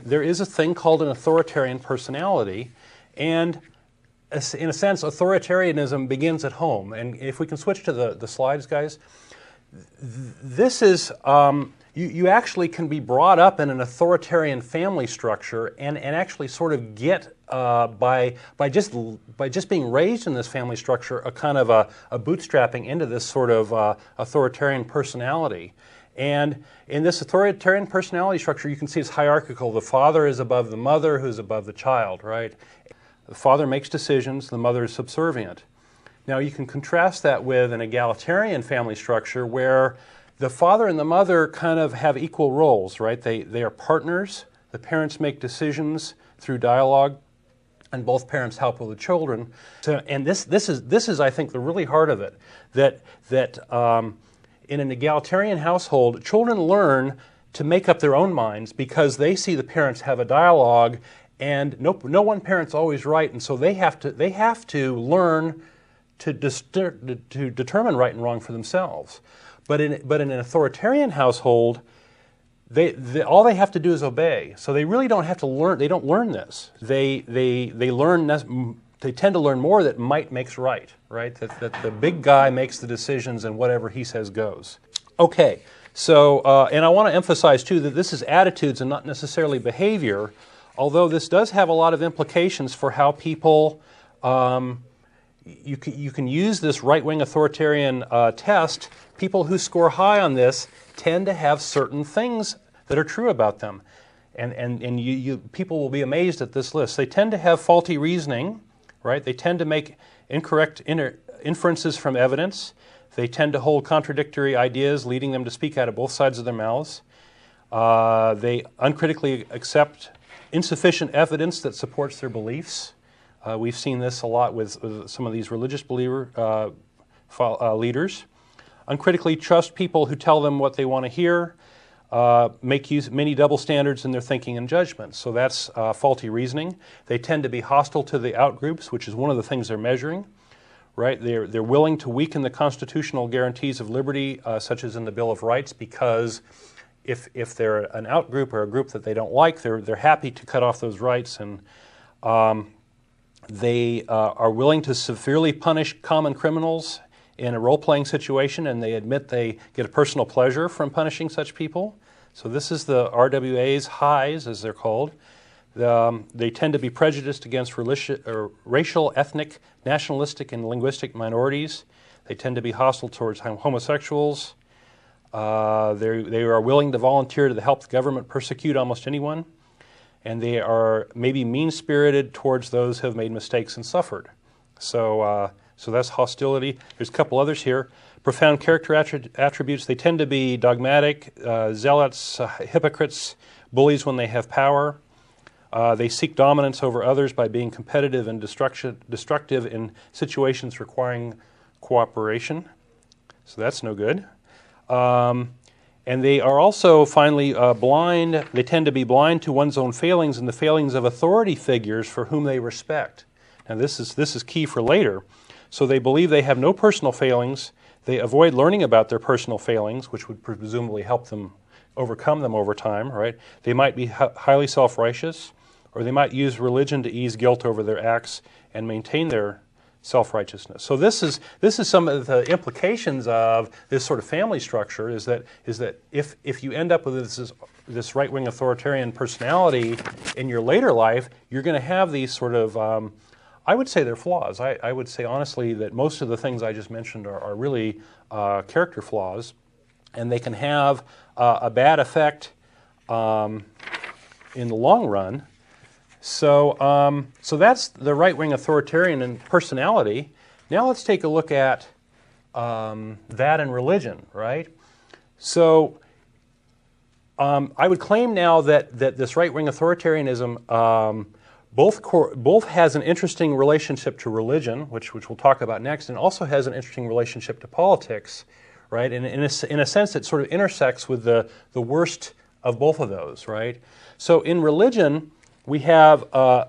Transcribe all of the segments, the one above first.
There is a thing called an authoritarian personality, and in a sense, authoritarianism begins at home. And if we can switch to the slides, guys, this is, you actually can be brought up in an authoritarian family structure and actually sort of get, by just being raised in this family structure, a kind of a bootstrapping into this sort of authoritarian personality. And in this authoritarian personality structure, you can see it's hierarchical. The father is above the mother, who's above the child, right? The father makes decisions, the mother is subservient. Now you can contrast that with an egalitarian family structure where the father and the mother kind of have equal roles, right? They are partners, the parents make decisions through dialogue, and both parents help with the children. So, and this is, I think, the really heart of it, that in an egalitarian household, children learn to make up their own minds because they see the parents have a dialogue, and no one parent's always right, and so they have to learn to determine right and wrong for themselves. But in an authoritarian household, all they have to do is obey. So they really don't have to learn. They don't learn this. They tend to learn more that might makes right, right? That the big guy makes the decisions and whatever he says goes. Okay, so, and I want to emphasize too that this is attitudes and not necessarily behavior, although this does have a lot of implications for how people, you can use this right-wing authoritarian test. People who score high on this tend to have certain things that are true about them. And people will be amazed at this list. They tend to have faulty reasoning, right? They tend to make incorrect inferences from evidence. They tend to hold contradictory ideas, leading them to speak out of both sides of their mouths. They uncritically accept insufficient evidence that supports their beliefs. We've seen this a lot with some of these religious leaders. Uncritically trust people who tell them what they want to hear. Make use many double standards in their thinking and judgment. So that's faulty reasoning. They tend to be hostile to the outgroups, which is one of the things they're measuring. Right? They're willing to weaken the constitutional guarantees of liberty, such as in the Bill of Rights, because if they're an outgroup or a group that they don't like, they're happy to cut off those rights, and they are willing to severely punish common criminals in a role-playing situation, and they admit they get a personal pleasure from punishing such people. So this is the RWA's highs, as they're called. They tend to be prejudiced against racial, ethnic, nationalistic, and linguistic minorities. They tend to be hostile towards homosexuals. They are willing to volunteer to help the government persecute almost anyone. And they are maybe mean-spirited towards those who have made mistakes and suffered. So that's hostility. There's a couple others here. Profound character attributes. They tend to be dogmatic, zealots, hypocrites, bullies when they have power. They seek dominance over others by being competitive and destructive in situations requiring cooperation. So that's no good. And they are also, finally, blind. They tend to be blind to one's own failings and the failings of authority figures for whom they respect. Now this is key for later. So they believe they have no personal failings. They avoid learning about their personal failings, which would presumably help them overcome them over time, right? They might be highly self-righteous, or they might use religion to ease guilt over their acts and maintain their self-righteousness. So this is some of the implications of this sort of family structure, is that if you end up with this right-wing authoritarian personality in your later life, you're going to have these sort of, I would say they're flaws. I would say honestly that most of the things I just mentioned are really character flaws, and they can have a bad effect in the long run. So that's the right-wing authoritarian and personality. Now let's take a look at that and religion, right? So I would claim now that this right-wing authoritarianism both has an interesting relationship to religion, which we'll talk about next, and also has an interesting relationship to politics, right? And in a sense, it sort of intersects with the worst of both of those, right? So in religion, we have an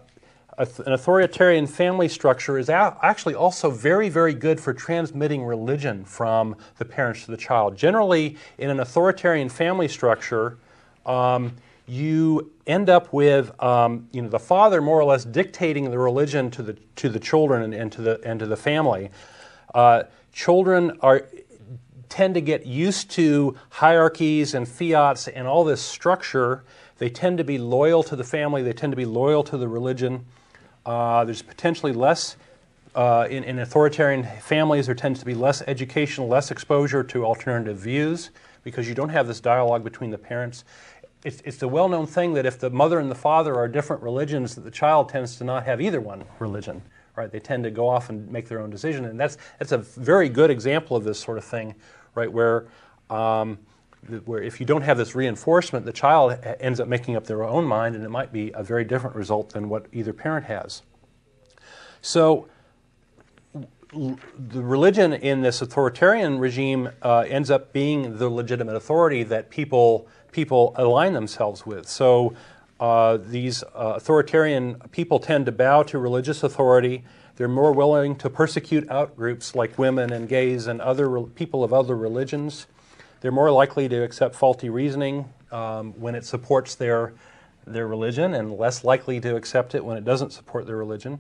authoritarian family structure is actually also very, very good for transmitting religion from the parents to the child. Generally, in an authoritarian family structure, you end up with the father more or less dictating the religion to the children and to the family. Children tend to get used to hierarchies and fiats and all this structure. They tend to be loyal to the family. They tend to be loyal to the religion. There's potentially less, in authoritarian families, there tends to be less education, less exposure to alternative views because you don't have this dialogue between the parents. It's the well-known thing that if the mother and the father are different religions, that the child tends to not have either one religion. Right? They tend to go off and make their own decision, and that's a very good example of this sort of thing, right? Where if you don't have this reinforcement, the child ends up making up their own mind, and it might be a very different result than what either parent has. So the religion in this authoritarian regime ends up being the legitimate authority that people align themselves with. So these authoritarian people tend to bow to religious authority. They're more willing to persecute outgroups like women and gays and other people of other religions. They're more likely to accept faulty reasoning when it supports their religion, and less likely to accept it when it doesn't support their religion.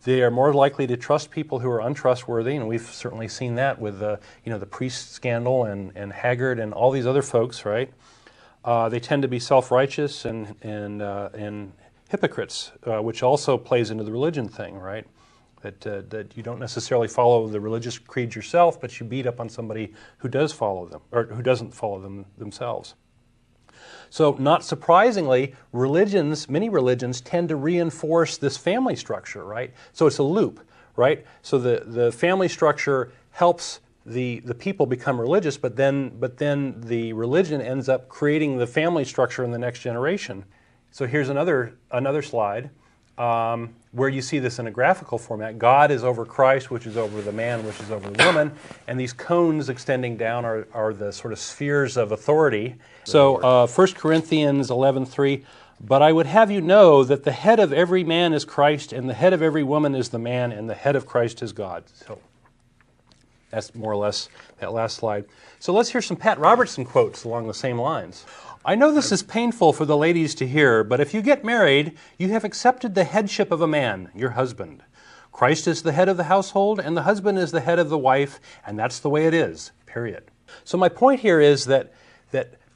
They are more likely to trust people who are untrustworthy, and we've certainly seen that with the priest scandal and Haggard and all these other folks, right? They tend to be self-righteous and hypocrites, which also plays into the religion thing, right? That you don't necessarily follow the religious creed yourself, but you beat up on somebody who does follow them, or who doesn't follow them themselves. So not surprisingly, many religions tend to reinforce this family structure, right? So it's a loop, right? So the family structure helps the people become religious, but then the religion ends up creating the family structure in the next generation. So here's another slide where you see this in a graphical format. God is over Christ, which is over the man, which is over the woman, and these cones extending down are the sort of spheres of authority. So 1 Corinthians 11:3, but I would have you know that the head of every man is Christ, and the head of every woman is the man, and the head of Christ is God. So that's more or less that last slide. So let's hear some Pat Robertson quotes along the same lines. I know this is painful for the ladies to hear, but if you get married, you have accepted the headship of a man, your husband. Christ is the head of the household, and the husband is the head of the wife, and that's the way it is, period. So my point here is that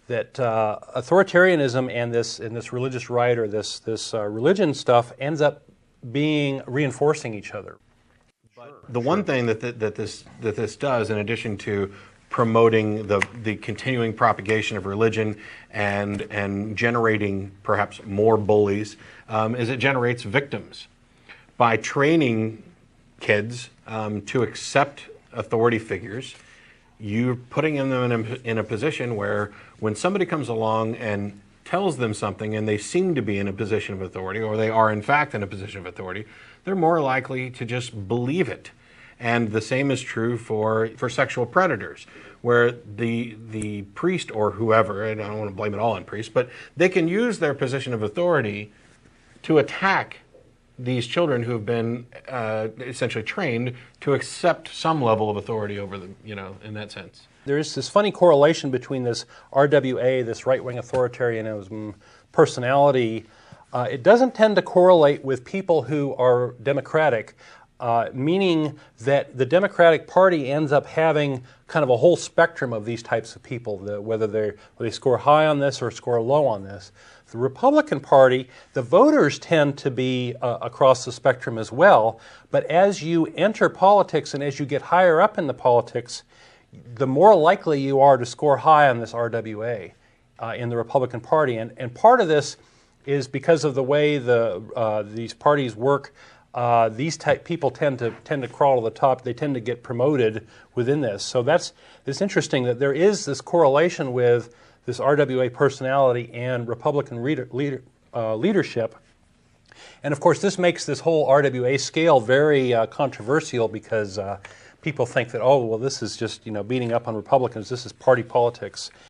authoritarianism and this religious right or this religion stuff ends up reinforcing each other. The one thing that this does, in addition to promoting the continuing propagation of religion and generating perhaps more bullies, is it generates victims. By training kids to accept authority figures, you're putting them in a position where when somebody comes along and tells them something and they seem to be in a position of authority, or they are in fact in a position of authority, they're more likely to just believe it. And the same is true for sexual predators, where the priest or whoever, and I don't want to blame it all on priests, but they can use their position of authority to attack these children who have been essentially trained to accept some level of authority over them, in that sense. There is this funny correlation between this RWA, this right-wing authoritarianism personality. It doesn't tend to correlate with people who are democratic, meaning that the Democratic Party ends up having kind of a whole spectrum of these types of people, whether they score high on this or score low on this. The Republican Party, the voters tend to be across the spectrum as well, but as you enter politics and as you get higher up in the politics, the more likely you are to score high on this RWA in the Republican Party. And part of this is because of the way these parties work. These type people tend to crawl to the top. They tend to get promoted within this. So it's interesting that there is this correlation with this RWA personality and Republican leadership. And of course, this makes this whole RWA scale very controversial because people think that, oh, well, this is just beating up on Republicans. This is party politics.